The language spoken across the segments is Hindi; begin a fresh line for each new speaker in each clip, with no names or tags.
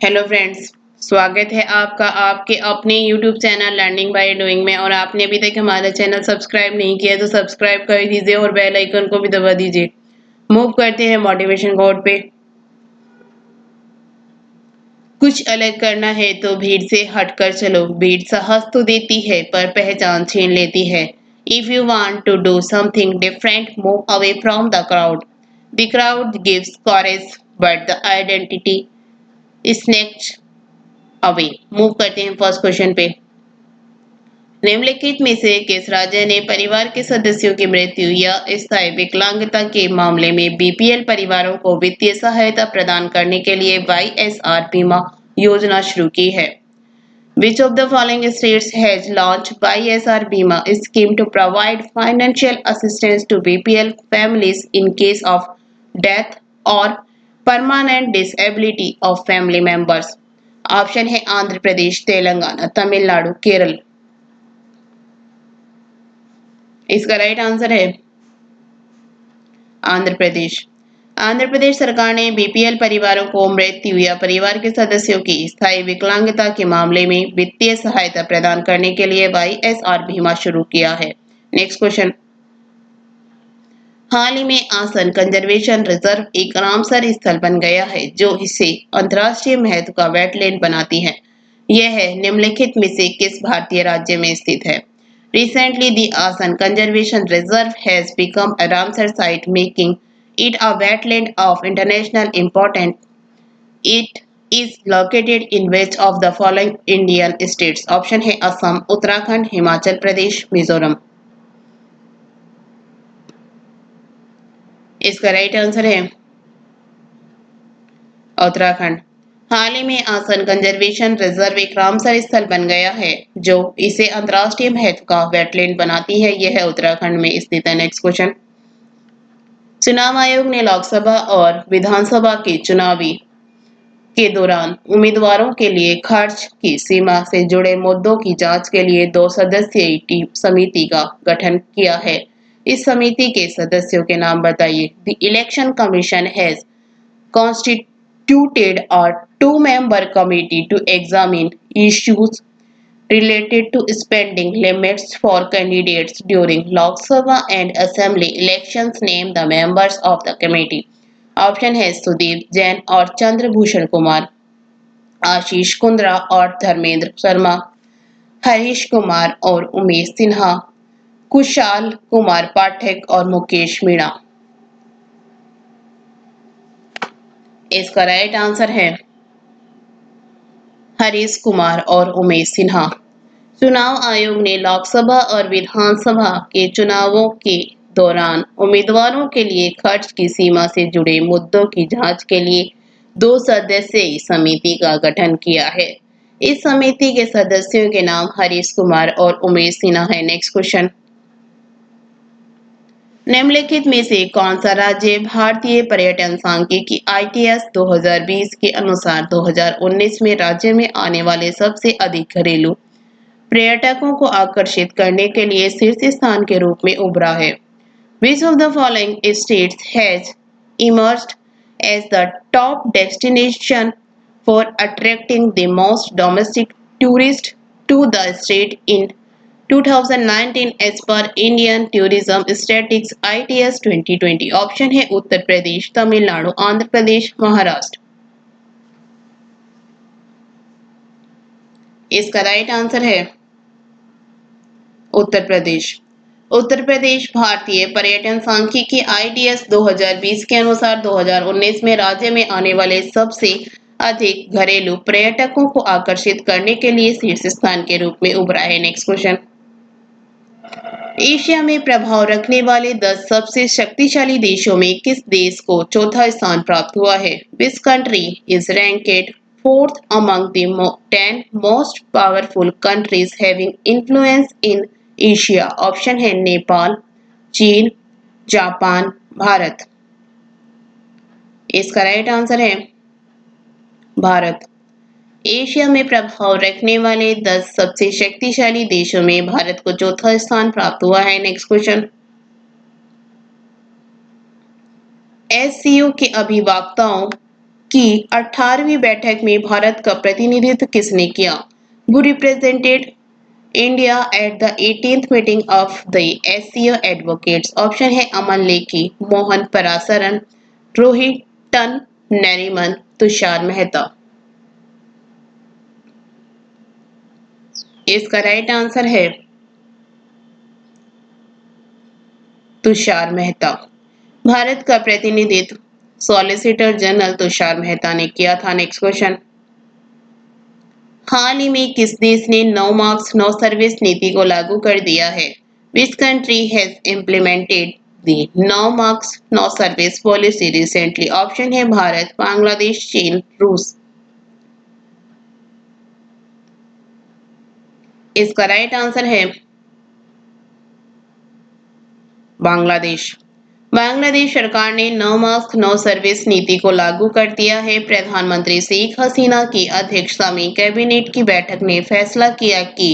हेलो फ्रेंड्स, स्वागत है आपका आपके अपने YouTube channel learning by doing में। और आपने अभी तक हमारा चैनल सब्सक्राइब नहीं किया है तो सब्सक्राइब कर दीजिए और बेल आइकन को भी दबा दीजिए। मूव करते हैं मोटिवेशन कोड पे। कुछ अलग करना है तो भीड़ से हटकर चलो। भीड़ साहस तो देती है पर पहचान छीन लेती है। If you want to do something different, move away from the crowd. The crowd gives courage but the identity snatches away. Move करते हैं फर्स्ट क्वेश्चन पे। निम्नलिखित में से किस राज्य ने परिवार के सदस्यों की मृत्यु या स्थायी विकलांगता के मामले में बीपीएल परिवारों को वित्तीय सहायता प्रदान करने के लिए वाईएसआर बीमा योजना शुरू की है? Which of the following states has launched YSR Bima scheme to provide financial assistance to BPL families in case of death or permanent disability of family members? Option है आंध्र प्रदेश, तेलंगाना, तमिलनाडु, केरल। इसका राइट आंसर है आंध्र प्रदेश। आंध्र प्रदेश सरकार ने बीपीएल परिवारों को मृत्यु या परिवार के सदस्यों की स्थायी विकलांगता के मामले में वित्तीय सहायता प्रदान करने के लिए वाईएसआर बीमा शुरू किया है। Next question. हाल ही में आसन कंजर्वेशन रिजर्व एक रामसर स्थल बन गया है जो इसे अंतर्राष्ट्रीय महत्व का वेटलैंड बनाती है। यह निम्नलिखित में से किस भारतीय राज्य में स्थित है? Recently, the Asan Conservation Reserve has become a Ramsar site, making it a wetland of international importance. It is located in which of the following Indian states? Option है असम, उत्तराखंड, हिमाचल प्रदेश, मिजोरम। इसका राइट आंसर है उत्तराखंड। हाल ही में आसन कंजर्वेशन रिजर्व एक रामसर स्थल बन गया है जो इसे अंतर्राष्ट्रीय महत्व का वेटलैंड बनाती है। यह उत्तराखंड में स्थित है। Next question. चुनाव आयोग ने लोकसभा और विधानसभा के चुनावी के दौरान उम्मीदवारों के लिए खर्च की सीमा से जुड़े मुद्दों की जांच के लिए 2 सदस्यीय समिति का गठन किया है। इस समिति के सदस्यों के नाम बताइए। The election commission has constituted a two-member committee to examine issues related to spending limits for candidates during Lok Sabha and Assembly elections. Name the members of the committee. Option है सुदीप जैन और चंद्रभूषण कुमार, आशीष कुंद्रा और धर्मेंद्र शर्मा, हरीश कुमार और उमेश सिन्हा, कुशाल कुमार पाठक और मुकेश मीणा। इसका राइट आंसर है हरीश कुमार और उमेश सिन्हा। चुनाव आयोग ने लोकसभा और विधानसभा के चुनावों के दौरान उम्मीदवारों के लिए खर्च की सीमा से जुड़े मुद्दों की जांच के लिए 2 सदस्यीय समिति का गठन किया है। इस समिति के सदस्यों के नाम हरीश कुमार और उमेश सिन्हा है। Next question. निम्नलिखित में से कौन सा राज्य भारतीय पर्यटन सांख्यिकी ITS 2020 के अनुसार 2019 में राज्य में आने वाले सबसे अधिक घरेलू पर्यटकों को आकर्षित करने के लिए शीर्ष स्थान के रूप में उभरा है? Which of the following states has emerged as the top destination for attracting the most domestic tourists to the state in 2019 as per Indian Tourism Statistics ITS 2020? Option है उत्तर प्रदेश, तमिलनाडु, आंध्र प्रदेश, महाराष्ट्र। इसका राइट आंसर है उत्तर प्रदेश। उत्तर प्रदेश भारतीय पर्यटन सांख्यिकी ITS 2020 के अनुसार 2019 में राज्य में आने वाले सबसे अधिक घरेलू पर्यटकों को आकर्षित करने के लिए शीर्ष स्थान के रूप में उभरा है। Next question. एशिया में प्रभाव रखने वाले 10 सबसे शक्तिशाली देशों में किस देश को चौथा स्थान प्राप्त हुआ है? Which country is ranked fourth among the 10 most powerful countries having influence in Asia? Option है नेपाल, चीन, जापान, भारत। इसका राइट आंसर है भारत। एशिया में प्रभाव रखने वाले 10 सबसे शक्तिशाली देशों में भारत को चौथा स्थान प्राप्त हुआ है। Next question. SCO के अभिवक्ताओं की 18वीं बैठक में भारत का प्रतिनिधित्व किसने किया? Who represented India at the 18th meeting of the SCO Advocates? Option है अमन लेकी, मोहन परासरन, रोहितन नरीमन, तुषार मेहता। इसका राइट आंसर है तुषार मेहता। भारत का प्रतिनिधित्व सॉलिसिटर जनरल तुषार मेहता ने किया था। नेक्स्ट क्वेश्चन, हाल ही में किस देश ने नो मार्क्स नो सर्विस नीति को लागू कर दिया है? Which country has implemented the no mask no service policy recently? Option है भारत, बांग्लादेश, चीन, रूस। इसका राइट आंसर है बांग्लादेश। बांग्लादेश सरकार ने नो मास्क नो सर्विस नीति को लागू कर दिया है। प्रधानमंत्री शेख हसीना की अध्यक्षता में कैबिनेट की बैठक ने फैसला किया कि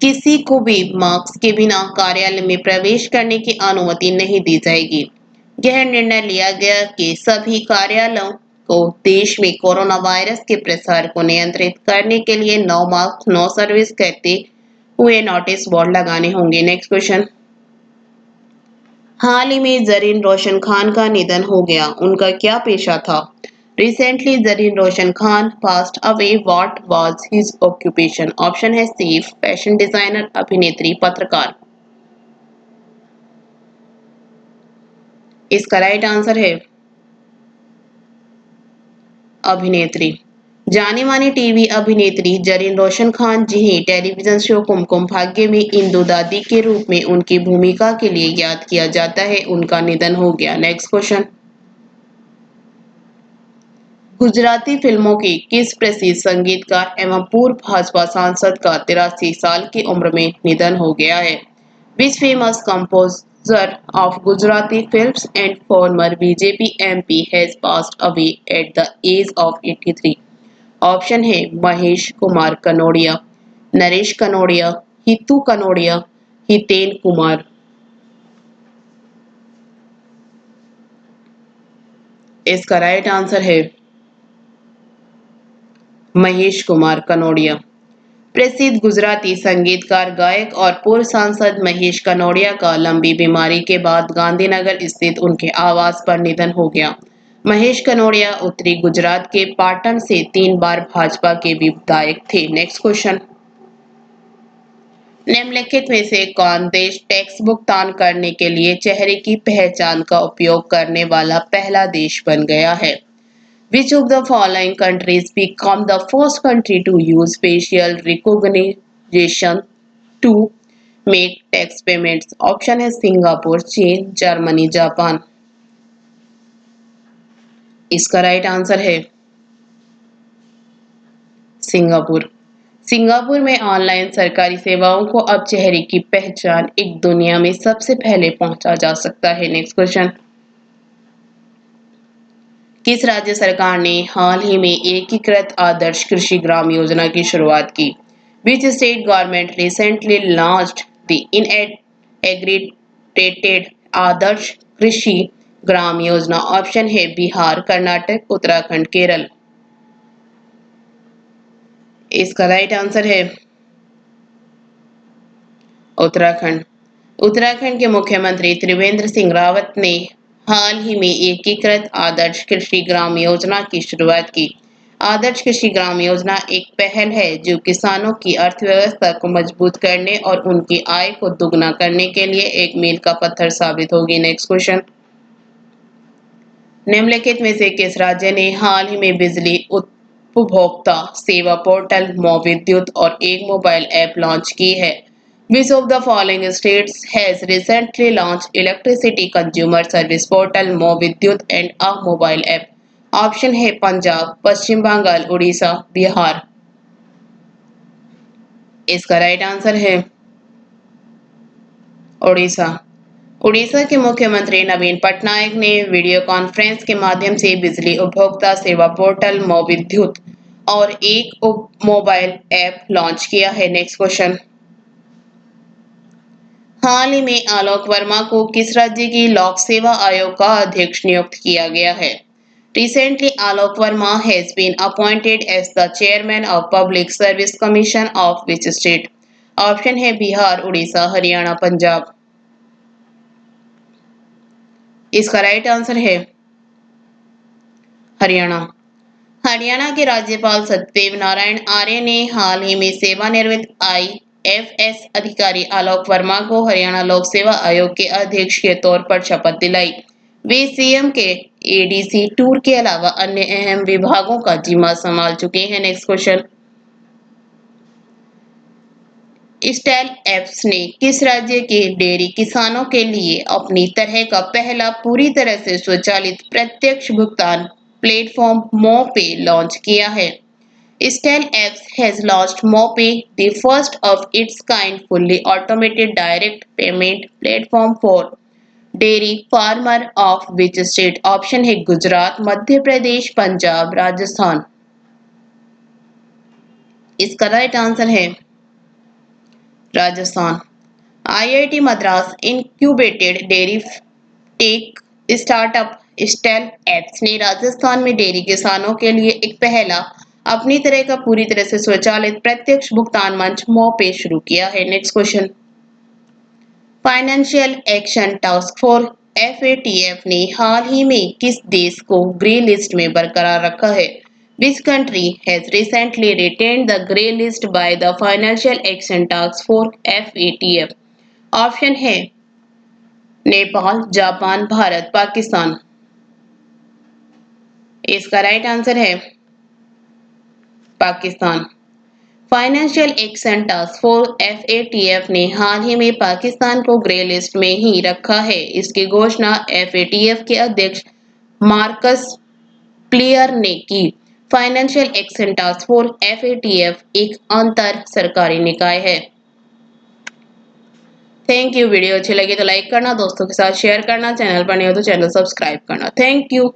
किसी को भी मास्क के बिना कार्यालय में प्रवेश करने की अनुमति नहीं दी जाएगी। यह निर्णय लिया गया कि सभी कार्यालयों को देश में कोरोना वायरस के प्रसार को नियंत्रित करने के लिए नो मास्क नो सर्विस कहते हुए नोटिस बोर्ड लगाने होंगे। नेक्स्ट क्वेश्चन, हाल ही में जरीन रोशन खान का निधन हो गया, उनका क्या पेशा था? Recently Zareen Roshan Khan passed away, what was his occupation? Option है सेफ, फैशन डिजाइनर, अभिनेत्री, पत्रकार। इसका राइट आंसर है अभिनेत्री। जानी मानी टीवी अभिनेत्री जरीन रोशन खान, जिन्हें टेलीविजन शो कुमकुम भाग्य में इंदु दादी के रूप में उनकी भूमिका के लिए याद किया जाता है, उनका निधन हो गया। नेक्स्ट क्वेश्चन, गुजराती फिल्मों के किस प्रसिद्ध संगीतकार एवं पूर्व भाजपा सांसद का 83 साल की उम्र में निधन हो गया है? Which famous composer of Gujarati films and former BJP MP has passed away at the age of 83? Option है महेश कुमार कनोडिया, नरेश कनोडिया, हितू कनोडिया, हितेन कुमार। इसका राइट आंसर है महेश कुमार कनोडिया। प्रसिद्ध गुजराती संगीतकार, गायक और पूर्व सांसद महेश कनोडिया का लंबी बीमारी के बाद गांधीनगर स्थित उनके आवास पर निधन हो गया। महेश कनोडिया उत्तरी गुजरात के पाटन से 3 बार भाजपा के विधायक थे। नेक्स्ट क्वेश्चन, निम्नलिखित में से कौन देश टैक्स भुगतान करने के लिए चेहरे की पहचान का उपयोग करने वाला पहला देश बन गया है? Which of the following countries become the first country to use facial recognition to make tax payments? Option है सिंगापुर, चीन, जर्मनी, जापान। इसका राइट आंसर है सिंगापुर। सिंगापुर में ऑनलाइन सरकारी सेवाओं को अब चेहरे की पहचान एक दुनिया में सबसे पहले पहुंचा जा सकता है। नेक्स्ट क्वेश्चन, किस राज्य सरकार ने हाल ही में एकीकृत आदर्श कृषि ग्राम योजना की शुरुआत की? Which state government recently launched the integrated Adarsh Krishi Gram योजना? ऑप्शन है बिहार, कर्नाटक, उत्तराखंड, केरल। इसका राइट आंसर है उत्तराखंड। उत्तराखंड के मुख्यमंत्री त्रिवेंद्र सिंह रावत ने हाल ही में एकीकृत आदर्श कृषि ग्राम योजना की शुरुआत की। आदर्श कृषि ग्राम योजना एक पहल है जो किसानों की अर्थव्यवस्था को मजबूत करने और उनकी आय को दुगना करने के लिए एक मील का पत्थर साबित होगी। नेक्स्ट क्वेश्चन, निम्नलिखित में से किस राज्य ने हाल ही में बिजली उपभोक्ता सेवा पोर्टल मो विद्युत और एक मोबाइल ऐप लॉन्च की है? Which of the following states has recently launched electricity consumer service portal मो विद्युत and a mobile app? Option है पंजाब, पश्चिम बंगाल, उड़ीसा, बिहार। इसका राइट आंसर है उड़ीसा। उड़ीसा के मुख्यमंत्री नवीन पटनायक ने वीडियो कॉन्फ्रेंस के माध्यम से बिजली उपभोक्ता सेवा पोर्टल मो विद्युत और एक मोबाइल ऐप लॉन्च किया है। नेक्स्ट क्वेश्चन, हाल ही में आलोक वर्मा को किस राज्य की लोक सेवा आयोग का अध्यक्ष नियुक्त किया गया है? Recently, Alok Verma has been appointed as the chairman of Public Service Commission of which state? Option है बिहार, उड़ीसा, हरियाणा, पंजाब। इसका राइट आंसर है हरियाणा। हरियाणा के राज्यपाल सत्यदेव नारायण आर्य ने हाल ही में सेवानिवृत्त आईएफएस अधिकारी आलोक वर्मा को हरियाणा लोक सेवा आयोग के अध्यक्ष के तौर पर शपथ दिलाई। वे सीएम के एडीसी टूर के अलावा अन्य अहम विभागों का जिम्मा संभाल चुके हैं। नेक्स्ट क्वेश्चन, स्टेल एप्स ने किस राज्य के डेयरी किसानों के लिए अपनी तरह का पहला पूरी तरह से स्वचालित प्रत्यक्ष भुगतान प्लेटफॉर्म मोपे लॉन्च किया है? Stellapps has launched MoPay, the first of its kind fully automated direct payment platform for dairy farmer of which state? Option है गुजरात, मध्य प्रदेश, पंजाब, राजस्थान। इसका राइट आंसर है Rajasthan. IIT Madras incubated dairy tech startup Stellapps ने राजस्थान में डेयरी किसानों के लिए एक पहला अपनी तरह का पूरी तरह से स्वचालित प्रत्यक्ष भुगतान मंच मोपे शुरू किया है। Next question, financial action task force FATF ने हाल ही में किस देश को ग्रे लिस्ट में बरकरार रखा है? Which country has recently retained the grey list by the Financial Action Task Force FATF? Option है नेपाल, जापान, भारत, पाकिस्तान। इसका राइट आंसर है Pakistan. Financial action task force FATF ने हाल ही में पाकिस्तान को ग्रे लिस्ट में ही रखा है। इसकी घोषणा एफएटीएफ के अध्यक्ष मार्कस क्लियर ने की। Financial action task force FATF एक अंतर सरकारी निकाय है। Thank you. वीडियो अच्छी लगी तो लाइक करना, दोस्तों के साथ शेयर करना, चैनल पर नहीं हो तो चैनल सब्सक्राइब करना। Thank you.